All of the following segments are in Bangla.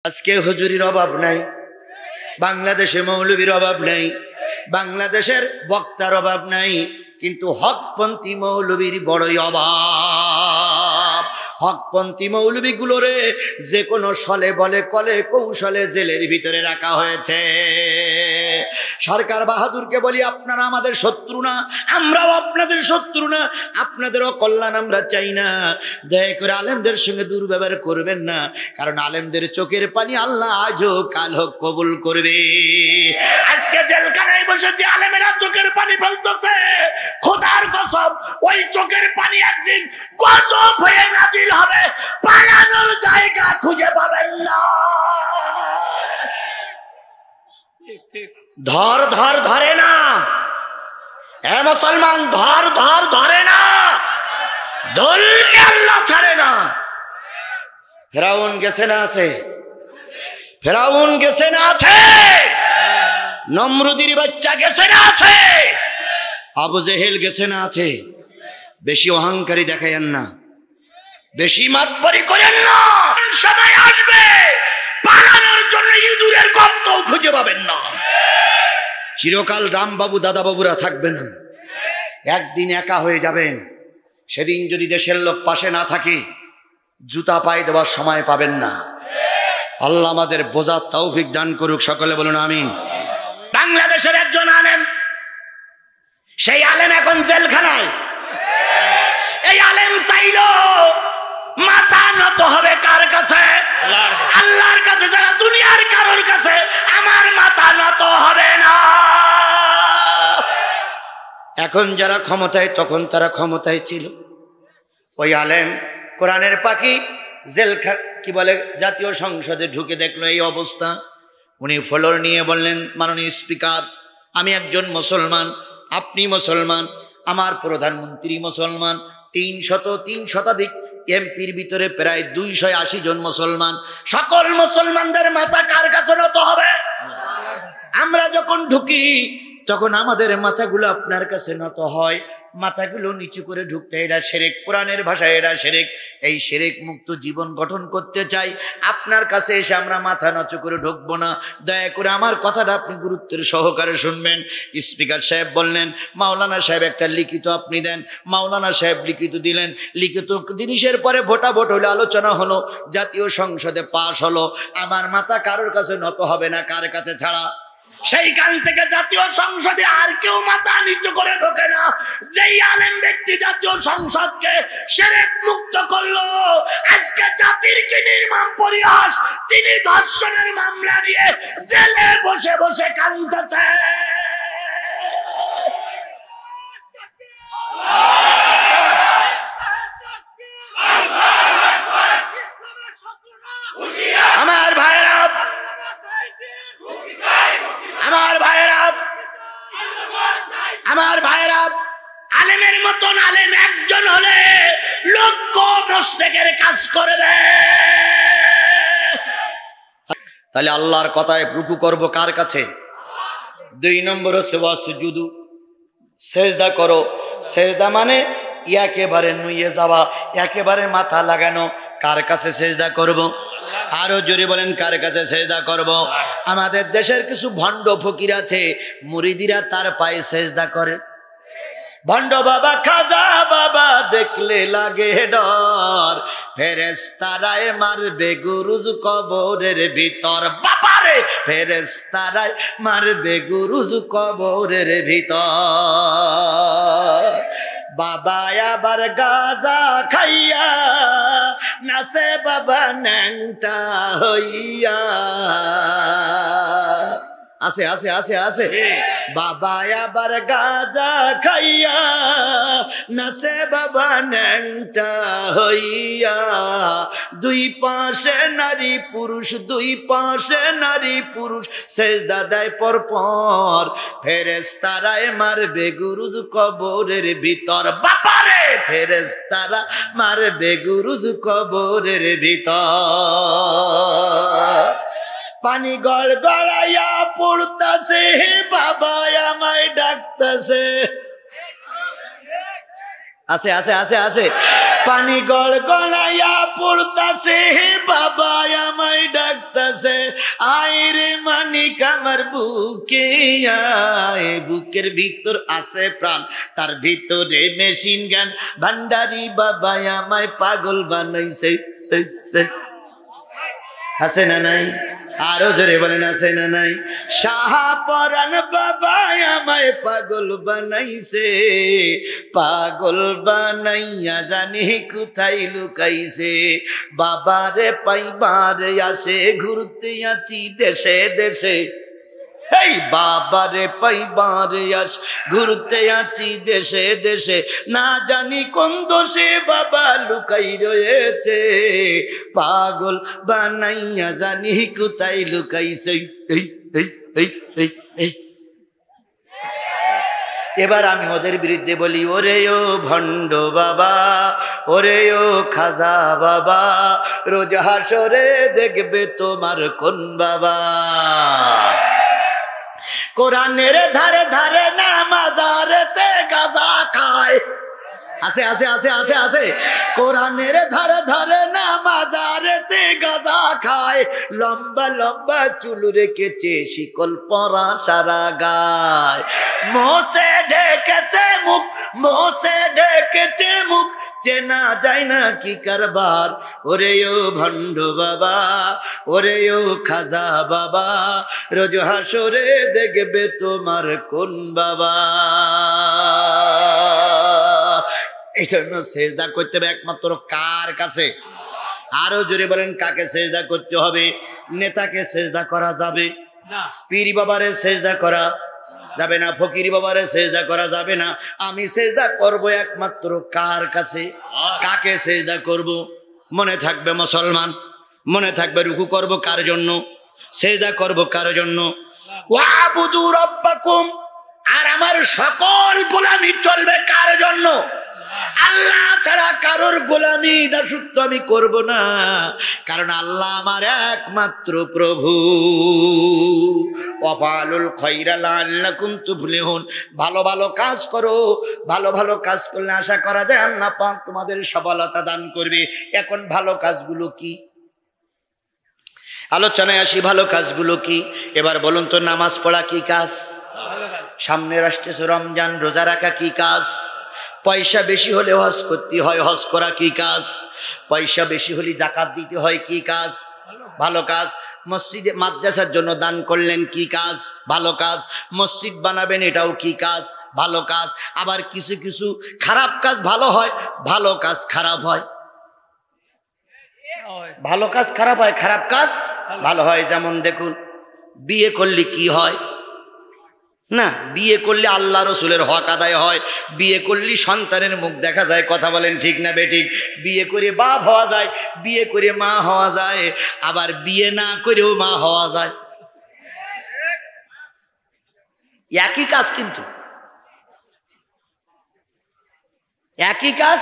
আজকে হুজুরির অভাব নাই, বাংলাদেশে মৌলবীর অভাব নাই, বাংলাদেশের বক্তার অভাব নাই, কিন্তু হকপন্থী মৌলবীর বড়ই অভাব। হকপন্থী মৌলবীগুলোরে যে কোনো ছলে বলে কলে কৌশলে জেলের ভিতরে রাখা হয়েছে। সরকার বাহাদুরকে বলি, আপনারা আমাদের শত্রু না, আমরাও আপনাদের শত্রু না, আপনাদেরও কল্যাণ আমরা চাই না। দয়া করে আলেমদের সঙ্গে দুর্ব্যবহার করবেন না, কারণ আলেমদের চোখের পানি আল্লাহ আজও কাল হোক কবুল করবে। আজকে জেলখানায় বসে যে আলেমেরা চোখের পানি ফেলতেছে, খোদার কসম ওই চোখের পানি একদিন গজব হয়ে নাজিল হবে, পালানোর জায়গা খুঁজে পাবেন না। ধর ধর ধরে না, এ মুসলমান, ধর ধর ধরে না, ধরলে আল্লাহ ছাড়ে না। ফেরাউন গেছে না আছে? ফেরাউন গেছে না আছে? নমরুদের বাচ্চা গেছে না আছে? আবু জেহেল গেছে না আছে? বেশি অহংকারী দেখায়েন না, বেশি মাতবরি করেন না। সময় আসবে পালানোর জন্য ইঁদুরের গর্তও খুঁজে পাবেন না। চিরকাল রামবাবু দাদাবাবুরা থাকবে না, একদিন একা হয়ে যাবেন। সেদিন যদি দেশের লোক পাশে না থাকে, জুতা পায়ে দেওয়ার সময় পাবেন না। আল্লাহ আমাদের বোঝার তৌফিক দান করুক, সকলে বলুন আমিন। বাংলাদেশের একজন আলেম, সেই আলেম এখন জেলখানায়। এই আলেম চাইল মাথা নত হবে কার কাছে? আল্লাহর কাছে, যারা দুনিয়ার কারোর কাছে। আমার মাথা নত হবে না। এখন যারা ক্ষমতায়, তখন তারা ক্ষমতায় ছিল। ওই আলেম কোরআনের পাখি জেলখানা কি বলে জাতীয় সংসদে ঢুকে দেখলো এই অবস্থা। উনি ফ্লোর নিয়ে বললেন, মাননীয় স্পিকার, আমি একজন মুসলমান, আপনি মুসলমান, আমার প্রধানমন্ত্রী মুসলমান, ৩০০ শতাধিক এমপির ভিতরে প্রায় ২৮০ জন মুসলমান। সকল মুসলমানদের মাথা কার কাছে নত হবে? আমরা যখন ঢুকি তখন আমাদের মাথাগুলো আপনার কাছে নত হয়। মাথাগুলো নিচু করে ঢুকতে, এটা শিরক, কোরআনের ভাষায় এটা শিরক। এই শিরক মুক্ত জীবন গঠন করতে চাই, আপনার কাছে এসে আমরা মাথা নিচু করে ঢুকবো না। দয়া করে আমার কথাটা আপনি গুরুত্বের সহকারে শুনবেন। স্পিকার সাহেব বললেন, মাওলানা সাহেব একটা লিখিত আপনি দেন। মাওলানা সাহেব লিখিত দিলেন। লিখিত জিনিসের পরে ভোটাভোট হলো, আলোচনা হলো, জাতীয় সংসদে পাশ হলো। আমার মাথা কারোর কাছে নত হবে না, কার কাছে ছাড়া? সেইখান থেকে জাতীয় সংসদে আর কেউ মাথা নিচু করে ঢোকে না। যেই আলেম ব্যক্তি জাতীয় সংসদকে শিরক মুক্ত করলো, আজকে জাতির কি নির্মম পরিহাস, তিনি ধর্ষণের মামলা নিয়ে জেলে বসে বসে কাঁদতেছে। আমার ভাইরা, আমার ভাইরা, আমার ভাইরা, আলেমের মতন আলেম একজন হলে লক্ষ মুশরিকের কাজ করবে। তাহলে আল্লাহর কথায় রুকু করব কার কাছে? ২ নম্বর হচ্ছে ওয়াসজুদু, সেজদা করো। সেজদা মানে একেবারে নুয়ে যাওয়া, একেবারে মাথা লাগানো। কার কাছে সেজদা করব? আরো জোরে বলেন, কার কাছে সেজদা করব? আমাদের দেশের কিছু ভণ্ড ফকির আছে, মুরিদিরা তার পায়ে সেজদা করে। ভণ্ড বাবা খাজা বাবা দেখলে লাগে ডর, ফেরেশতারায় মারবে গুরুজ কবরের ভিতর। বাবারে, ফেরেশতারায় মারবে গুরুজ কবরের ভিতর। বাবা আবার গাজা খাইয়া নাচে বাবা ন্যাংটা হইয়া। আছে আছে আছে আছে। বাবা আবার গাজা খাইয়া নাচে বাবা ন্যাংটা হইয়া। দুই পাশে নারী পুরুষ, দুই পাশে নারী পুরুষ সেজদা দেয় পর পর, ফেরেশতারায় মারবে গুরুজ কবরের ভিতর। বাবারে, ফেরেশতারা মারবে গুরুজ কবরের ভিতর। পানি গড় গড়াইয়া পড়তাছে, বাবা আমায় ডাকতাছে। আছে আছে আছে আছে। পানি গড়গড়াইয়া পড়তাছে, বাবা আমায় ডাকতাছে, আয় রে মানিক আমার বুকে আয়। বুকের ভিতর আছে প্রাণ, তার ভিতরে মেশিন গান, ভান্ডারি বাবা আমায় পাগল বানাইছে। আছে না নাই? আরো জোরে বলেন আছে না নাই? শাহপরান বাবা আমায় পাগল বানাইছে, পাগল বানাইয়া জানি কোথায় লুকাইছে। বাবারে পাইবারে আসে, ঘুরতে আছি দেশে দেশে। এই বাবারে পাইবারে আস, ঘুরতে আছি দেশে দেশে, না জানি কোন দোষে বাবা লুকাই রয়েছে। পাগল বানাইয়া জানি কোথায় লুকাইছে। এই এই এই এই এই। এবার আমি ওদের বিরুদ্ধে বলি, ওরে ও ভণ্ড বাবা, ওরে ও খাজা বাবা, রোজ হাসরে দেখবে তোমার কোন বাবা। কোরআনের ধারে ধারে না মাজারেতে গাঁজা খায়। আছে আছে আছে আছে আছে। কোরআনের ধারে ধারে না মাজারেতে গাঁজা খায়, লম্বা লম্বা চুল রেখেছে, শিকল পরা সারা গায়। মোছে ঢেকেছে মুখ, মোছে ঢেকেছে মুখ, চেনা যায় না কি কারবার। ওরে ও ভণ্ড বাবা, ওরে ও খাজা বাবা, রোজ হাসরে দেখবে তোমার কোন বাবা। এই জন্য সেজদা করতে হবে একমাত্র কার কাছে? আরো জোরে বলেন, কাকে সেজদা করতে হবে? নেতাকে সেজদা করা যাবে না, পীর বাবারে সেজদা করা যাবে না, ফকির বাবারে সেজদা করা যাবে না। আমি সেজদা করব একমাত্র কার কাছে? কাকে সেজদা করব? মনে থাকবে মুসলমান, মনে থাকবে রুকু করব কার জন্য, সেজদা করব কার জন্য? ওয়াবুদু রাব্বাকুম। আর আমার সকল গোলামি চলবে কার জন্য? আল্লাহ ছাড়া কারোর গোলামি দাসত্ব আমি করব না, কারণ আল্লাহ আমার একমাত্র প্রভু। ওয়াফালুল খায়রা লাআল্লাকুম তুফলিহুন। ভালো ভালো কাজ করো, ভালো ভালো কাজ করলে আশা করা যায় আল্লাহ পাক তোমাদের সফলতা দান করবে। এখন ভালো কাজগুলো কি? আলোচনায় আসি, ভালো কাজগুলো কি? এবার বলুন তো, নামাজ পড়া কি কাজ? সামনে আসতেছে রমজান, রোজা রাখা কি কাজ? পয়সা বেশি হলে হজ করতে হয়, হজ করা কি কাজ? পয়সা বেশি হলে যাকাত দিতে হয়, কি কাজ? ভালো কাজ। মসজিদে মাদ্রাসার জন্য দান করলেন, কি কাজ? ভালো কাজ। মসজিদ বানাবেন, এটাও কি কাজ? ভালো কাজ। আবার কিছু কিছু খারাপ কাজ ভালো হয়, ভালো কাজ খারাপ হয়। ভালো কাজ খারাপ হয়, খারাপ কাজ ভালো হয়। যেমন দেখুন, বিয়ে করলে কি হয় না? বিয়ে করলে আল্লাহ রসুলের হক আদায় হয়, বিয়ে করলে সন্তানের মুখ দেখা যায়। কথা বলেন ঠিক না বেঠিক? বিয়ে করে বাপ হওয়া যায়, বিয়ে করে মা হওয়া যায়, আবার বিয়ে না করেও মা হওয়া যায়। একই কাজ, কিন্তু একই কাজ।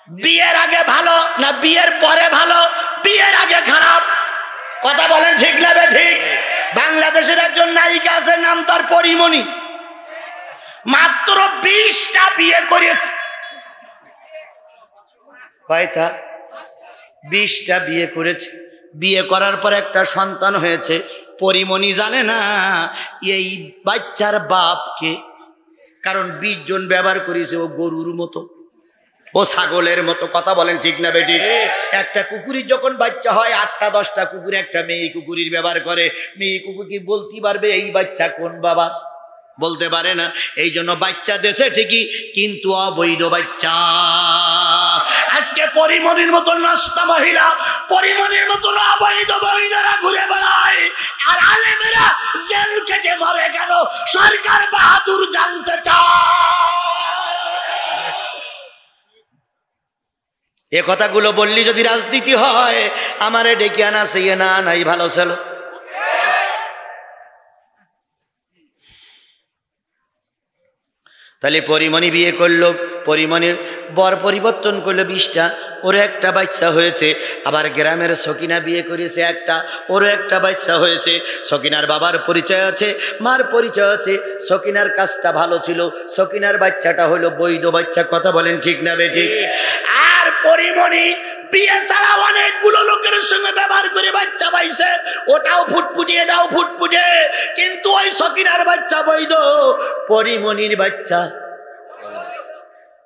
বিয়ের আগে ভালো না বিয়ের পরে ভালো? বিয়ের আগে খারাপ। কথা বলেন ঠিক না বেঠিক? বাংলাদেশের একজন নায়িকা আছে, নাম তার পরিমণি, মাত্র 20টা বিয়ে করেছে। কয়টা? 20টা বিয়ে করেছে। বিয়ে করার পর একটা সন্তান হয়েছে। পরিমণি জানে না এই বাচ্চার বাপকে, কারণ 20 জন ব্যবহার করেছে। ও গরুর মতো, ও ছাগলের মতো। কথা বলেন ঠিক না বেঠিক? একটা কুকুরের যখন বাচ্চা হয়, 8টা 10টা কুকুর একটা মেয়ে কুকুরের ব্যবহার করে। মেয়ে কুকুর কি বলতে পারবে এই বাচ্চা কোন বাবা? বলতে পারে না। এই জন্য বাচ্চা দেশে ঠিকই, কিন্তু অবৈধ বাচ্চা। আজকে পরিমণির মতন নষ্টা মহিলা, পরিমণির মতন অবৈধ মহিলারা ঘুরে বেড়ায়, আর আলেমেরা জেল খেটে মরে কেন? সরকার বাহাদুর জানতে চায়। এ কথাগুলো বললি যদি রাজনীতি হয়, আমারে ডেকে আনা সে না নাই ভালো ছিল। তাহলে পরিমণি বিয়ে করলো, পরিমণির বর পরিবর্তন করলো 20টা, ওরও একটা বাচ্চা হয়েছে। আবার গ্রামের সকিনা বিয়ে করেছে একটা, ওরও একটা বাচ্চা হয়েছে। সকিনার বাবার পরিচয় আছে, মার পরিচয় আছে। সকিনার কাজটা ভালো ছিল, সকিনার বাচ্চাটা হলো বৈধ বাচ্চা। কথা বলেন ঠিক না বেঠিক? আর পরিমণি বিয়ে ছাড়া অনেকগুলো লোকের সঙ্গে ব্যবহার করে বাচ্চা পাইছে, ওটাও ফুটফুটে এটাও ফুটফুটে, কিন্তু ওই সকিনার বাচ্চা বৈধ, পরিমণির বাচ্চা